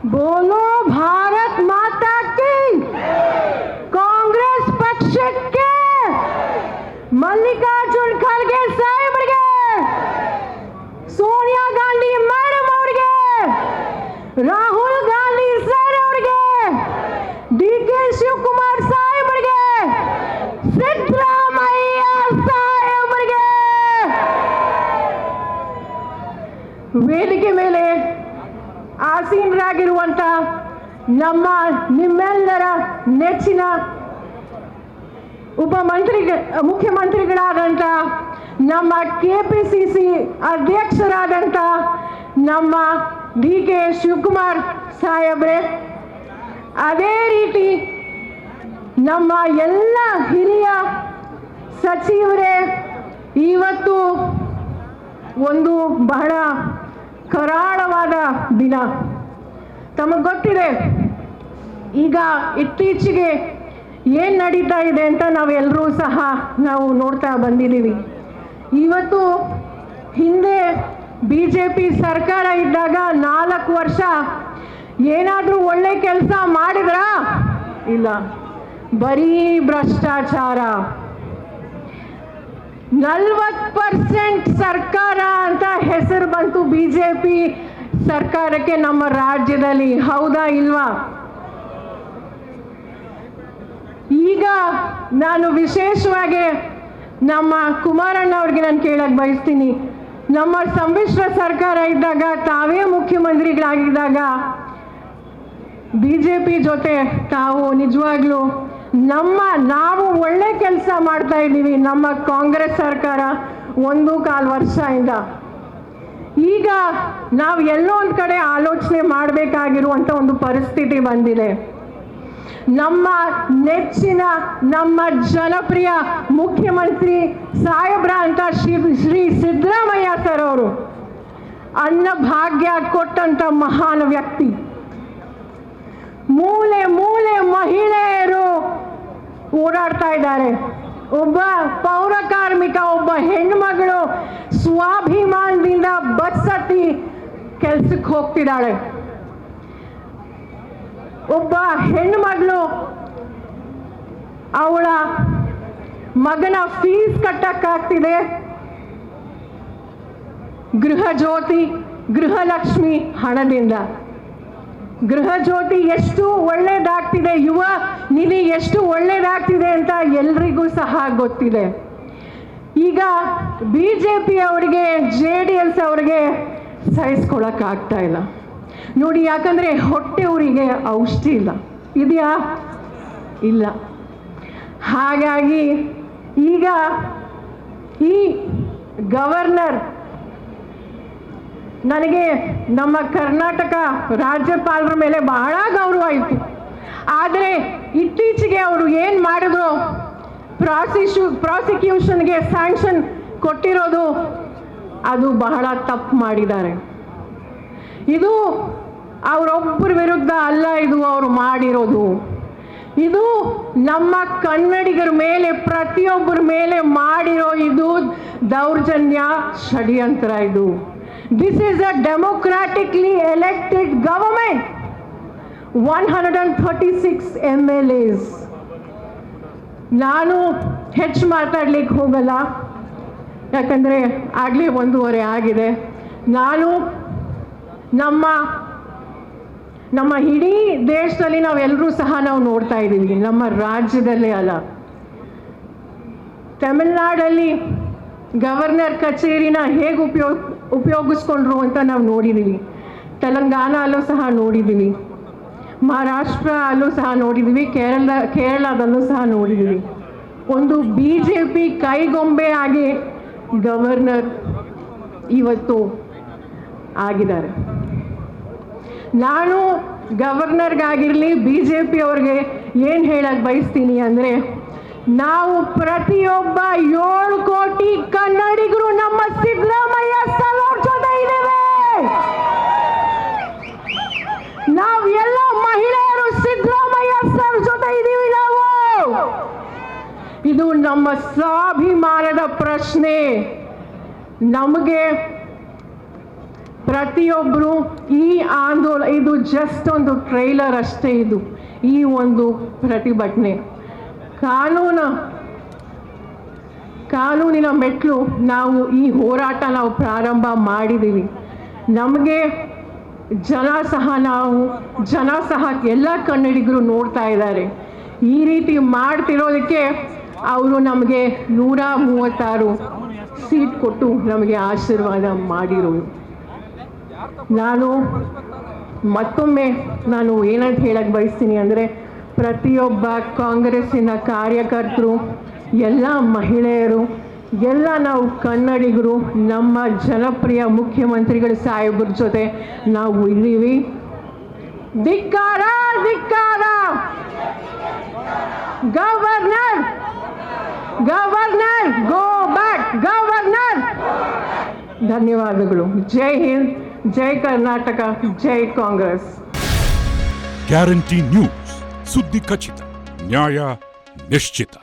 बोलो भारत माता की। कांग्रेस ಪಕ್ಷಕ್ಕೆ ಮಲ್ಲಿಕಾರ್ಜುನ್ ಖರ್ಗೆ ಸಾಹೇಬರಿಗೆ, ಸೋನಿಯಾ ಗಾಂಧಿ ಮೇಡಮ್ ಅವರಿಗೆ, ರಾಹುಲ್ ಗಾಂಧಿ ಸರ್ ಅವರಿಗೆ, ಡಿ.ಕೆ. ಶಿವಕುಮಾರ್ ಸಾಹೇಬರಿಗೆ, ಸಿದ್ದರಾಮಯ್ಯ ಸಾಹೇಬರಿಗೆ, ವೇದಿಕೆ ಮೇಲೆ ಆಸೀನರಾಗಿರುವಂತ ನಿಮ್ಮೆಲ್ಲರ ನೆಚ್ಚಿನ ಮುಖ್ಯಮಂತ್ರಿಗಳಾದಂಥ ನಮ್ಮ ಕೆಪಿಸಿಸಿ ಅಧ್ಯಕ್ಷರಾದಂಥ ನಮ್ಮ ಡಿ.ಕೆ. ಶಿವಕುಮಾರ್ ಸಾಹೇಬ್ರೆ, ಅದೇ ರೀತಿ ನಮ್ಮ ಎಲ್ಲ ಹಿರಿಯ ಸಚಿವರೇ, ಇವತ್ತು ಒಂದು ಬಹಳ ಕರಾಳವಾದ ದಿನ. ತಮಗೆ ಗೊತ್ತಿದೆ, ಈಗ ಇತ್ತೀಚೆಗೆ ಏನು ನಡೀತಾ ಇದೆ ಅಂತ ನಾವೆಲ್ಲರೂ ಸಹ ನೋಡ್ತಾ ಬಂದಿದ್ದೀವಿ. ಇವತ್ತು ಹಿಂದೆ BJP ಸರ್ಕಾರ ಇದ್ದಾಗ 4 ವರ್ಷ ಏನಾದರೂ ಒಳ್ಳೆ ಕೆಲಸ ಮಾಡಿದ್ರಾ? ಇಲ್ಲ, ಬರೀ ಭ್ರಷ್ಟಾಚಾರ. 40% ಸರ್ಕಾರ ಅಂತ ಹೆಸರು ಬಂತು BJP ಸರ್ಕಾರಕ್ಕೆ ನಮ್ಮ ರಾಜ್ಯದಲ್ಲಿ, ಹೌದಾ ಇಲ್ವಾ? ಈಗ ನಾನು ವಿಶೇಷವಾಗಿ ನಮ್ಮ ಕುಮಾರಣ್ಣ ಅವ್ರಿಗೆ ನಾನು ಕೇಳಕ್ಕೆ ಬಯಸ್ತೀನಿ, ನಮ್ಮ ಸಮ್ಮಿಶ್ರ ಸರ್ಕಾರ ಇದ್ದಾಗ, ತಾವೇ ಮುಖ್ಯಮಂತ್ರಿಗಳಾಗಿದ್ದಾಗ BJP ಜೊತೆ ತಾವು ನಿಜವಾಗ್ಲೂ ನಾವು ಒಳ್ಳೆ ಕೆಲಸ ಮಾಡ್ತಾ ಇದ್ದೀವಿ. ನಮ್ಮ ಕಾಂಗ್ರೆಸ್ ಸರ್ಕಾರ 1.25 ವರ್ಷದಿಂದ ಈಗ ನಾವು ಎಲ್ಲೋ ಒಂದು ಕಡೆ ಆಲೋಚನೆ ಮಾಡಬೇಕಾಗಿರುವಂಥ ಒಂದು ಪರಿಸ್ಥಿತಿ ಬಂದಿದೆ. ನಮ್ಮ ನೆಚ್ಚಿನ, ನಮ್ಮ ಜನಪ್ರಿಯ ಮುಖ್ಯಮಂತ್ರಿ ಸಾಹೇಬ್ರ ಅಂತ ಶ್ರೀ ಸಿದ್ದರಾಮಯ್ಯ ಸರ್ ಅವರು ಅನ್ನಭಾಗ್ಯ ಕೊಟ್ಟಂತ ಮಹಾನ್ ವ್ಯಕ್ತಿ. ಮೂಲೆ ಮೂಲೆ ಮಹಿಳೆಯರು ಓಡಾಡ್ತಾ ಇದ್ದಾರೆ. ಒಬ್ಬ ಪೌರ ಕಾರ್ಮಿಕ, ಒಬ್ಬ ಹೆಣ್ಮಗಳು ಸ್ವಾಭಿಮಾನದಿಂದ ಬಸ್ ಹತ್ತಿ ಕೆಲ್ಸಕ್ಕೆ ಹೋಗ್ತಿದ್ದಾಳೆ. ಒಬ್ಬ ಹೆಣ್ಮಗಳು ಅವಳ ಮಗನ ಫೀಸ್ ಕಟ್ಟಕ್ಕಾಗ್ತಿದೆ. ಗೃಹ ಜ್ಯೋತಿ, ಗೃಹಲಕ್ಷ್ಮಿ ಹಣದಿಂದ. ಗೃಹ ಜ್ಯೋತಿ ಎಷ್ಟು ಒಳ್ಳೇದಾಗ್ತಿದೆ, ಯುವ ನಿಧಿ ಎಷ್ಟು ಒಳ್ಳೇದಾಗ್ತಿದೆ ಅಂತ ಎಲ್ರಿಗೂ ಸಹ ಗೊತ್ತಿದೆ. ಈಗ BJP ಅವರಿಗೆ, JDS ಅವರಿಗೆ ಸಹಿಸ್ಕೊಳಕ್ಕಾಗ್ತಾ ಇಲ್ಲ ನೋಡಿ. ಯಾಕಂದ್ರೆ ಹೊಟ್ಟೆಯವರಿಗೆ ಔಷಧಿ ಇಲ್ಲ, ಇದೆಯಾ? ಇಲ್ಲ. ಹಾಗಾಗಿ ಈಗ ಈ ಗವರ್ನರ್, ನನಗೆ ನಮ್ಮ ಕರ್ನಾಟಕ ರಾಜ್ಯಪಾಲರ ಮೇಲೆ ಬಹಳ ಗೌರವ ಇತ್ತು. ಆದರೆ ಇತ್ತೀಚೆಗೆ ಅವರು ಏನು ಮಾಡಿದ್ರು, ಪ್ರಾಸಿಕ್ಯೂಷನ್ಗೆ ಸ್ಯಾಂಕ್ಷನ್ ಕೊಟ್ಟಿರೋದು ಅದು ಬಹಳ ತಪ್ಪು ಮಾಡಿದ್ದಾರೆ. ಇದು ಅವರೊಬ್ಬರ ವಿರುದ್ಧ ಅಲ್ಲ, ಇದು ಅವರು ಮಾಡಿರೋದು. ಇದು ನಮ್ಮ ಕನ್ನಡಿಗರ ಮೇಲೆ, ಪ್ರತಿಯೊಬ್ಬರ ಮೇಲೆ ಮಾಡಿರೋ ಇದು ದೌರ್ಜನ್ಯ, ಷಡ್ಯಂತ್ರ. ಇದು This is a democratically elected government. 136 MLAs. ನಾನು ಹೆಚ್ಚು ಮಾತಾಡ್ಲಿಕ್ಕೆ ಹೋಗಲ್ಲ, ಯಾಕಂದರೆ ಆಗಲೇ 1:15 ಆಗಿದೆ. ನಾನು ನಮ್ಮ ಇಡೀ ದೇಶದಲ್ಲಿ ನಾವೆಲ್ಲರೂ ಸಹ ನೋಡ್ತಾ ಇದ್ದೀವಿ, ನಮ್ಮ ರಾಜ್ಯದಲ್ಲೇ ಅಲ್ಲ, ತಮಿಳ್ನಾಡಲ್ಲಿ ಗವರ್ನರ್ ಕಚೇರಿನ ಹೇಗೆ ಉಪಯೋಗಿಸ್ಕೊಂಡ್ರು ಅಂತ ನಾವು ನೋಡಿದ್ದೀವಿ. ತೆಲಂಗಾಣ ಅಲ್ಲೂ ಸಹ ನೋಡಿದ್ದೀವಿ, ಮಹಾರಾಷ್ಟ್ರ ಅಲ್ಲೂ ಸಹ ನೋಡಿದ್ದೀವಿ, ಕೇರಳದಲ್ಲೂ ಸಹ ನೋಡಿದ್ದೀವಿ. ಒಂದು BJP ಕೈಗೊಂಬೆ ಆಗಿ ಗವರ್ನರ್ ಇವತ್ತು ಆಗಿದ್ದಾರೆ. ನಾನು ಗವರ್ನರ್ಗಾಗಿರಲಿ, BJP ಅವ್ರಿಗೆ ಏನು ಹೇಳಕ್ಕೆ ಬಯಸ್ತೀನಿ ಅಂದರೆ, ನಾವು ಪ್ರತಿಯೊಬ್ಬ 7 ಕೋಟಿ ಕನ್ನಡಿಗರು ನಮ್ಮ ಸಿದ್ದರಾಮಯ್ಯ ಸರ್ ಅವ್ರ ಜೊತೆ ಇದ್ದೇವೆ. ನಾವು ಎಲ್ಲ ಮಹಿಳೆಯರು ಸಿದ್ದರಾಮಯ್ಯ ಸರ್ ಜೊತೆ ಇದ್ದೀವಿ. ನಾವು ಇದು ನಮ್ಮ ಸ್ವಾಭಿಮಾನದ ಪ್ರಶ್ನೆ. ನಮಗೆ ಪ್ರತಿಯೊಬ್ಬರು ಈ ಇದು ಜಸ್ಟ್ ಒಂದು ಟ್ರೈಲರ್ ಅಷ್ಟೇ. ಇದು ಈ ಒಂದು ಪ್ರತಿಭಟನೆ ಕಾನೂನಿನ ಮೆಟ್ಲು ನಾವು ಈ ಹೋರಾಟ ನಾವು ಪ್ರಾರಂಭ ಮಾಡಿದ್ದೀವಿ. ನಮಗೆ ಜನ ಸಹ ಎಲ್ಲ ಕನ್ನಡಿಗರು ನೋಡ್ತಾ ಇದ್ದಾರೆ. ಈ ರೀತಿ ಮಾಡ್ತಿರೋದಕ್ಕೆ ಅವರು ನಮಗೆ 136 ಸೀಟ್ ಕೊಟ್ಟು ನಮಗೆ ಆಶೀರ್ವಾದ ಮಾಡಿರೋದು. ಮತ್ತೊಮ್ಮೆ ನಾನು ಏನಂತ ಹೇಳಕ್ಕೆ ಬಯಸ್ತೀನಿ ಅಂದರೆ, ಪ್ರತಿಯೊಬ್ಬ ಕಾಂಗ್ರೆಸ್ಸಿನ ಕಾರ್ಯಕರ್ತರು, ಎಲ್ಲ ಮಹಿಳೆಯರು, ಎಲ್ಲ ನಾವು ಕನ್ನಡಿಗರು ನಮ್ಮ ಜನಪ್ರಿಯ ಮುಖ್ಯಮಂತ್ರಿಗಳ ಸಾಹೇಬ್ರ ಜೊತೆ ನಾವು ಇದ್ದೀವಿ. ಧಿಕ್ಕಾರ ಧಿಕ್ಕಾರ. Governor go back. ಗವರ್ನರ್. ಧನ್ಯವಾದಗಳು. ಜೈ ಹಿಂದ್, ಜೈ ಕರ್ನಾಟಕ, ಜೈ ಕಾಂಗ್ರೆಸ್. ಗ್ಯಾರಂಟಿ ನ್ಯೂಸ್, ಸುದ್ದಿ ಖಚಿತ, ನ್ಯಾಯ ನಿಶ್ಚಿತ.